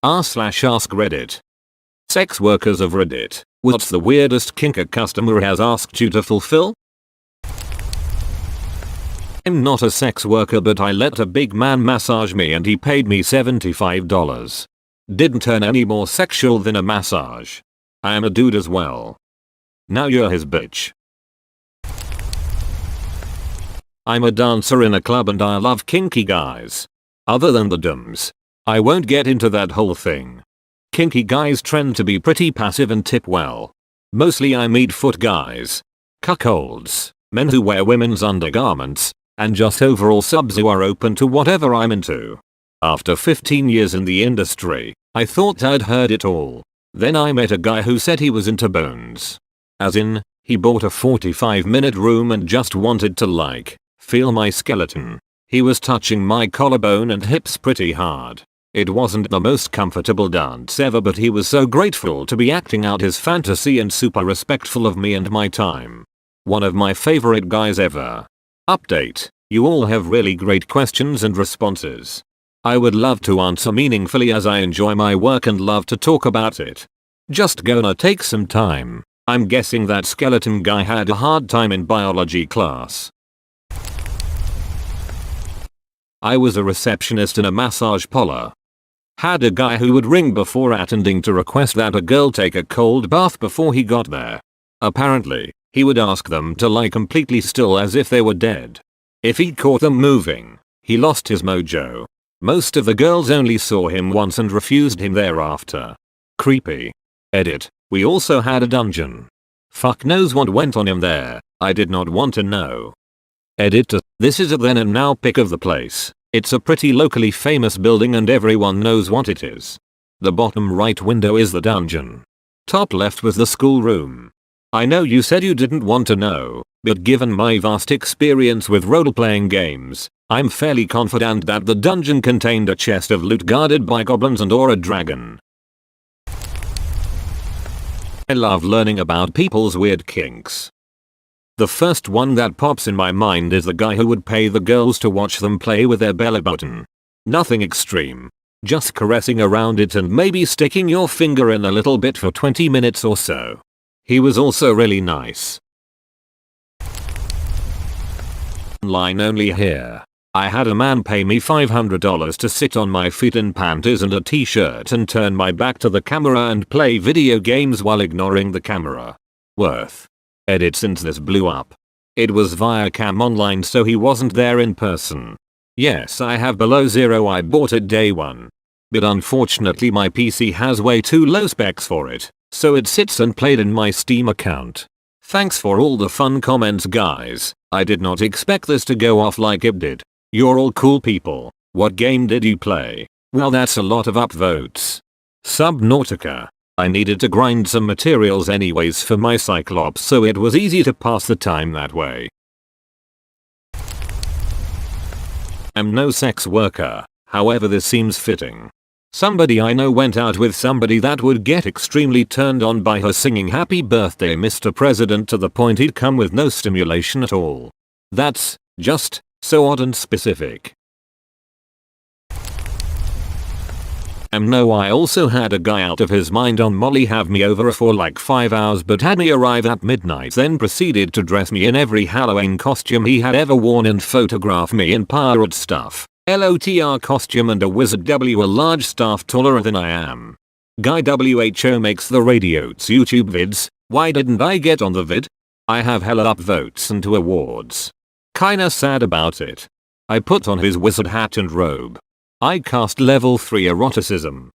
r/askreddit. Sex workers of Reddit. What's the weirdest kink a customer has asked you to fulfill? I'm not a sex worker, but I let a big man massage me and he paid me $75. Didn't turn any more sexual than a massage. I am a dude as well. Now you're his bitch. I'm a dancer in a club and I love kinky guys. Other than the dumbs. I won't get into that whole thing. Kinky guys tend to be pretty passive and tip well. Mostly I meet foot guys, cuckolds, men who wear women's undergarments, and just overall subs who are open to whatever I'm into. After 15 years in the industry, I thought I'd heard it all. Then I met a guy who said he was into bones. As in, he bought a 45-minute room and just wanted to feel my skeleton. He was touching my collarbone and hips pretty hard. It wasn't the most comfortable dance ever, but he was so grateful to be acting out his fantasy and super respectful of me and my time. One of my favorite guys ever. Update. You all have really great questions and responses. I would love to answer meaningfully as I enjoy my work and love to talk about it. Just gonna take some time. I'm guessing that skeleton guy had a hard time in biology class. I was a receptionist in a massage parlor. Had a guy who would ring before attending to request that a girl take a cold bath before he got there. Apparently, he would ask them to lie completely still as if they were dead. If he caught them moving, he lost his mojo. Most of the girls only saw him once and refused him thereafter. Creepy. Edit. We also had a dungeon. Fuck knows what went on in there. I did not want to know. Edit. This is a then and now pic of the place. It's a pretty locally famous building and everyone knows what it is. The bottom right window is the dungeon. Top left was the schoolroom. I know you said you didn't want to know, but given my vast experience with role-playing games, I'm fairly confident that the dungeon contained a chest of loot guarded by goblins and or a dragon. I love learning about people's weird kinks. The first one that pops in my mind is the guy who would pay the girls to watch them play with their belly button. Nothing extreme. Just caressing around it and maybe sticking your finger in a little bit for 20 minutes or so. He was also really nice. Line only here. I had a man pay me $500 to sit on my feet in panties and a t-shirt and turn my back to the camera and play video games while ignoring the camera. Worth. Edit. Since this blew up. It was via cam online, so he wasn't there in person. Yes, I have below zero. I bought it day one. But unfortunately my PC has way too low specs for it, so it sits unplayed in my Steam account. Thanks for all the fun comments, guys. I did not expect this to go off like it did. You're all cool people. What game did you play? Well, that's a lot of upvotes. Subnautica. I needed to grind some materials anyways for my Cyclops, so it was easy to pass the time that way. I'm no sex worker, however this seems fitting. Somebody I know went out with somebody that would get extremely turned on by her singing "Happy Birthday Mr. President" to the point he'd come with no stimulation at all. That's just so odd and specific. No, I also had a guy out of his mind on Molly have me over for like 5 hours but had me arrive at midnight, then proceeded to dress me in every Halloween costume he had ever worn and photograph me in pirate stuff, LOTR costume and a wizard W, a large staff taller than I am. Guy WHO makes the radio's YouTube vids. Why didn't I get on the vid? I have hella upvotes and 2 awards. Kinda sad about it. I put on his wizard hat and robe. I cast level 3 eroticism.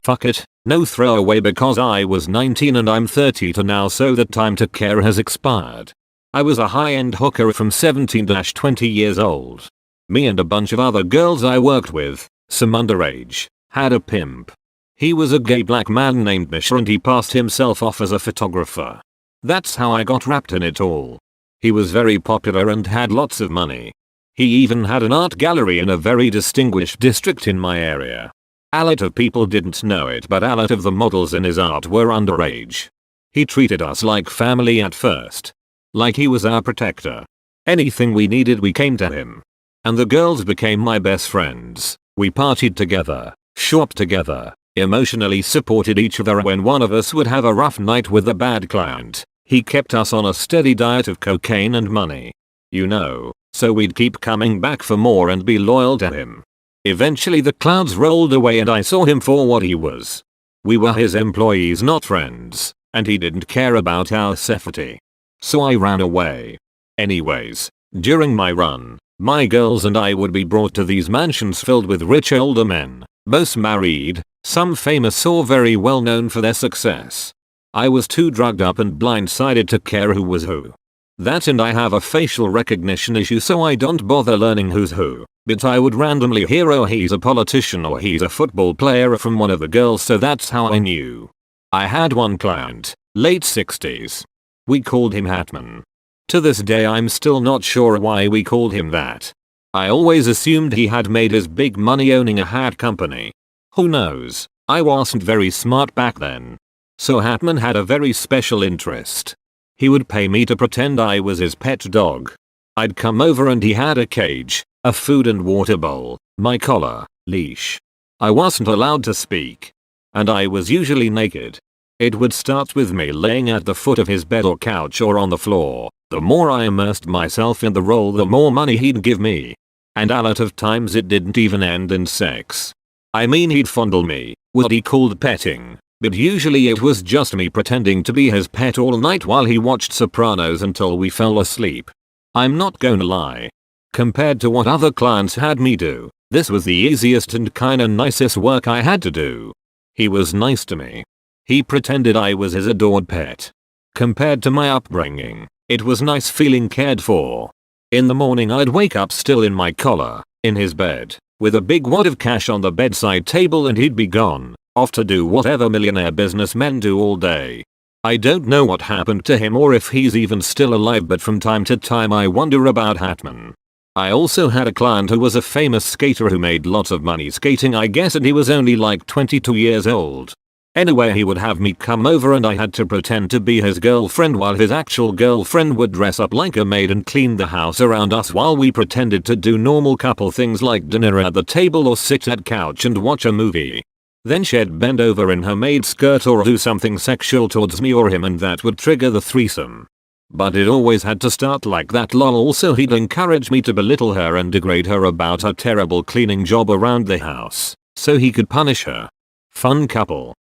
Fuck it, no throwaway because I was 19 and I'm 32 now, so the time to care has expired. I was a high-end hooker from 17-20 years old. Me and a bunch of other girls I worked with, some underage, had a pimp. He was a gay black man named Misha and he passed himself off as a photographer. That's how I got wrapped in it all. He was very popular and had lots of money. He even had an art gallery in a very distinguished district in my area. A lot of people didn't know it, but a lot of the models in his art were underage. He treated us like family at first. Like he was our protector. Anything we needed we came to him. And the girls became my best friends. We partied together, shopped together, emotionally supported each other when one of us would have a rough night with a bad client. He kept us on a steady diet of cocaine and money. You know, so we'd keep coming back for more and be loyal to him. Eventually the clouds rolled away and I saw him for what he was. We were his employees, not friends, and he didn't care about our safety. So I ran away. Anyways, during my run, my girls and I would be brought to these mansions filled with rich older men, most married, some famous or very well known for their success. I was too drugged up and blindsided to care who was who. That and I have a facial recognition issue, so I don't bother learning who's who, but I would randomly hear, oh he's a politician or he's a football player from one of the girls, so that's how I knew. I had one client, late 60s. We called him Hatman. To this day I'm still not sure why we called him that. I always assumed he had made his big money owning a hat company. Who knows, I wasn't very smart back then. So Hatman had a very special interest. He would pay me to pretend I was his pet dog. I'd come over and he had a cage, a food and water bowl, my collar, leash. I wasn't allowed to speak. And I was usually naked. It would start with me laying at the foot of his bed or couch or on the floor. The more I immersed myself in the role, the more money he'd give me. And a lot of times it didn't even end in sex. I mean, he'd fondle me, what he called petting. But usually it was just me pretending to be his pet all night while he watched Sopranos until we fell asleep. I'm not gonna lie. Compared to what other clients had me do, this was the easiest and kinda nicest work I had to do. He was nice to me. He pretended I was his adored pet. Compared to my upbringing, it was nice feeling cared for. In the morning I'd wake up still in my collar, in his bed, with a big wad of cash on the bedside table, and he'd be gone, off to do whatever millionaire businessmen do all day. I don't know what happened to him or if he's even still alive, but from time to time I wonder about Hatman. I also had a client who was a famous skater who made lots of money skating, I guess, and he was only like 22 years old. Anyway, he would have me come over and I had to pretend to be his girlfriend while his actual girlfriend would dress up like a maid and clean the house around us while we pretended to do normal couple things like dinner at the table or sit at couch and watch a movie. Then she'd bend over in her maid skirt or do something sexual towards me or him, and that would trigger the threesome. But it always had to start like that, lol. Also, he'd encourage me to belittle her and degrade her about her terrible cleaning job around the house, so he could punish her. Fun couple.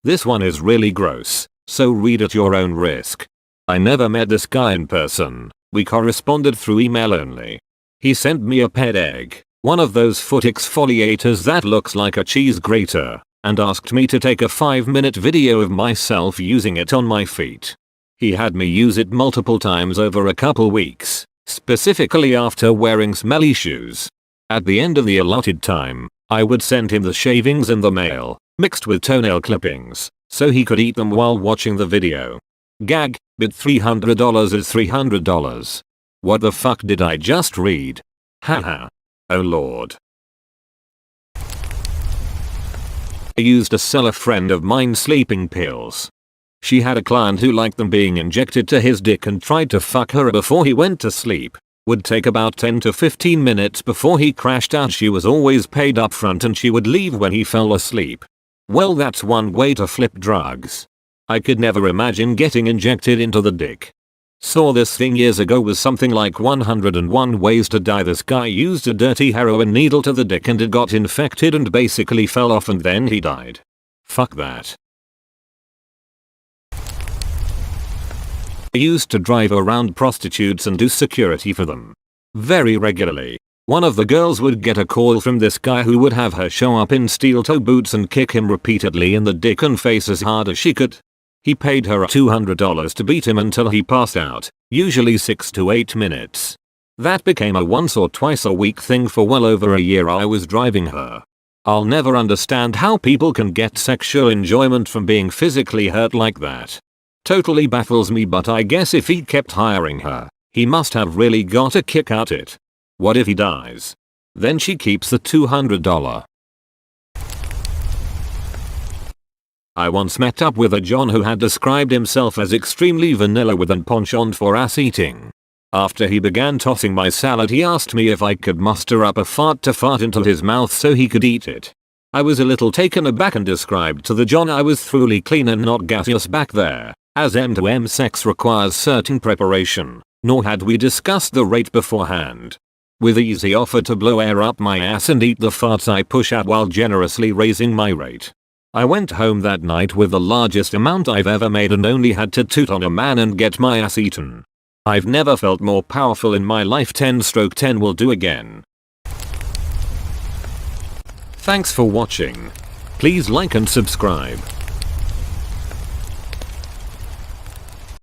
This one is really gross, so read at your own risk. I never met this guy in person. We corresponded through email only. He sent me a pet egg, one of those foot exfoliators that looks like a cheese grater, and asked me to take a 5-minute video of myself using it on my feet. He had me use it multiple times over a couple weeks, specifically after wearing smelly shoes. At the end of the allotted time, I would send him the shavings in the mail, mixed with toenail clippings, so he could eat them while watching the video. Gag, but $300 is $300. What the fuck did I just read? Haha. Oh lord. I used to sell a friend of mine sleeping pills. She had a client who liked them being injected to his dick and tried to fuck her before he went to sleep. Would take about 10 to 15 minutes before he crashed out. She was always paid up front and she would leave when he fell asleep. Well, that's one way to flip drugs. I could never imagine getting injected into the dick. Saw this thing years ago, was something like 101 ways to die. This guy used a dirty heroin needle to the dick and it got infected and basically fell off and then he died. Fuck that. I used to drive around prostitutes and do security for them. Very regularly. One of the girls would get a call from this guy who would have her show up in steel toe boots and kick him repeatedly in the dick and face as hard as she could. He paid her $200 to beat him until he passed out, usually 6 to 8 minutes. That became a once or twice a week thing for well over a year I was driving her. I'll never understand how people can get sexual enjoyment from being physically hurt like that. Totally baffles me, but I guess if he kept hiring her, he must have really got a kick out it. What if he dies? Then she keeps the $200. I once met up with a John who had described himself as extremely vanilla with a penchant for ass eating. After he began tossing my salad, he asked me if I could muster up a fart to fart into his mouth so he could eat it. I was a little taken aback and described to the John I was thoroughly clean and not gaseous back there, as M2M sex requires certain preparation, nor had we discussed the rate beforehand. With ease he offered to blow air up my ass and eat the farts I push out while generously raising my rate. I went home that night with the largest amount I've ever made and only had to toot on a man and get my ass eaten. I've never felt more powerful in my life. 10/10 will do again. Thanks for watching. Please like and subscribe.